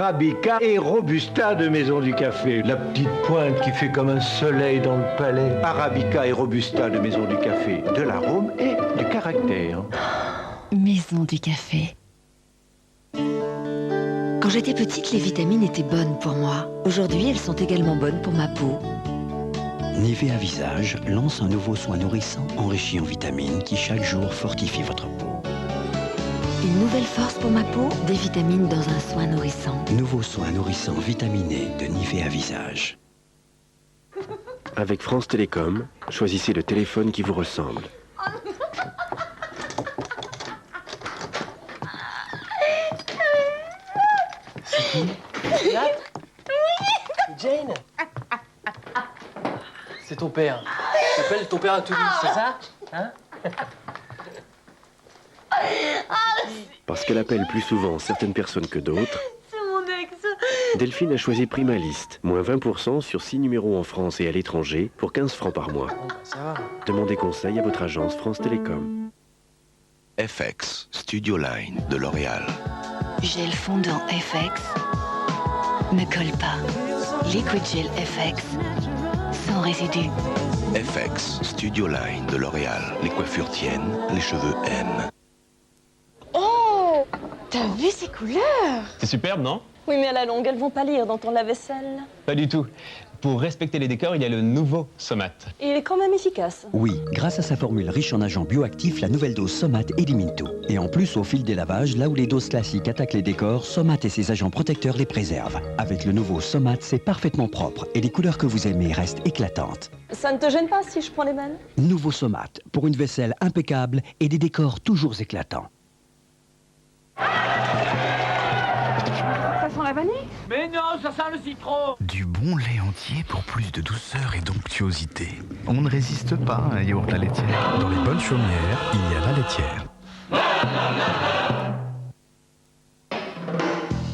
Arabica et Robusta de Maison du Café. La petite pointe qui fait comme un soleil dans le palais. Arabica et Robusta de Maison du Café. De l'arôme et du caractère. Maison du Café. Quand j'étais petite, les vitamines étaient bonnes pour moi. Aujourd'hui, elles sont également bonnes pour ma peau. Nivea Visage lance un nouveau soin nourrissant enrichi en vitamines qui chaque jour fortifie votre peau. Une nouvelle force pour ma peau, des vitamines dans un soin nourrissant. Nouveau soin nourrissant vitaminé de Nivea Visage. Avec France Télécom, choisissez le téléphone qui vous ressemble. Là Jane. C'est ton père. T'appelles ton père à Toulouse, c'est ça? Hein? Parce qu'elle appelle plus souvent certaines personnes que d'autres, C'est mon ex. Delphine a choisi Primalist. Moins 20% sur 6 numéros en France et à l'étranger pour 15 francs par mois. Bon, bah, ça va. Demandez conseil à votre agence France Télécom. FX Studio Line de L'Oréal. Gel fondant FX ne colle pas. Liquid Gel FX sans résidus. FX Studio Line de L'Oréal. Les coiffures tiennent, les cheveux aiment. Oh, t'as vu ces couleurs? C'est superbe, non? Oui, mais à la longue, elles vont pâlir dans ton lave-vaisselle. Pas du tout. Pour respecter les décors, il y a le nouveau Somat. Et il est quand même efficace. Oui, grâce à sa formule riche en agents bioactifs, la nouvelle dose Somat élimine tout. Et en plus, au fil des lavages, là où les doses classiques attaquent les décors, Somat et ses agents protecteurs les préservent. Avec le nouveau Somat, c'est parfaitement propre et les couleurs que vous aimez restent éclatantes. Ça ne te gêne pas si je prends les mêmes? Nouveau Somat, pour une vaisselle impeccable et des décors toujours éclatants. Ça sent la vanille? Mais non, ça sent le citron. Du bon lait entier pour plus de douceur et d'onctuosité. On ne résiste pas à un yaourt à la laitière. Dans les bonnes chaumières, il y a la laitière.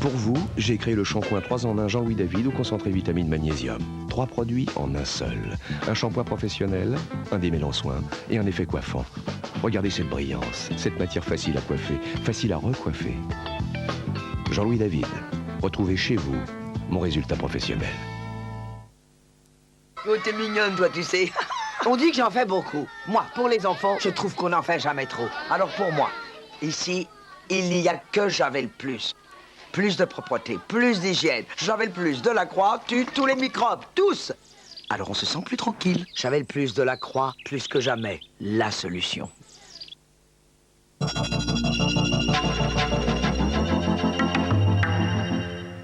Pour vous, j'ai créé le shampoing 3 en 1 Jean-Louis David au concentré vitamine magnésium. 3 produits en un seul. Un shampoing professionnel, un démêlant soin et un effet coiffant. Regardez cette brillance, cette matière facile à coiffer, facile à recoiffer. Jean-Louis David, retrouvez chez vous mon résultat professionnel. Oh, t'es mignonne, toi, tu sais. On dit que j'en fais beaucoup. Moi, pour les enfants, je trouve qu'on n'en fait jamais trop. Alors pour moi, ici, il n'y a que Javel Plus. Plus de propreté, plus d'hygiène. Javel Plus de la Croix tue tous les microbes, tous. Alors on se sent plus tranquille. Javel Plus de la Croix, plus que jamais, la solution.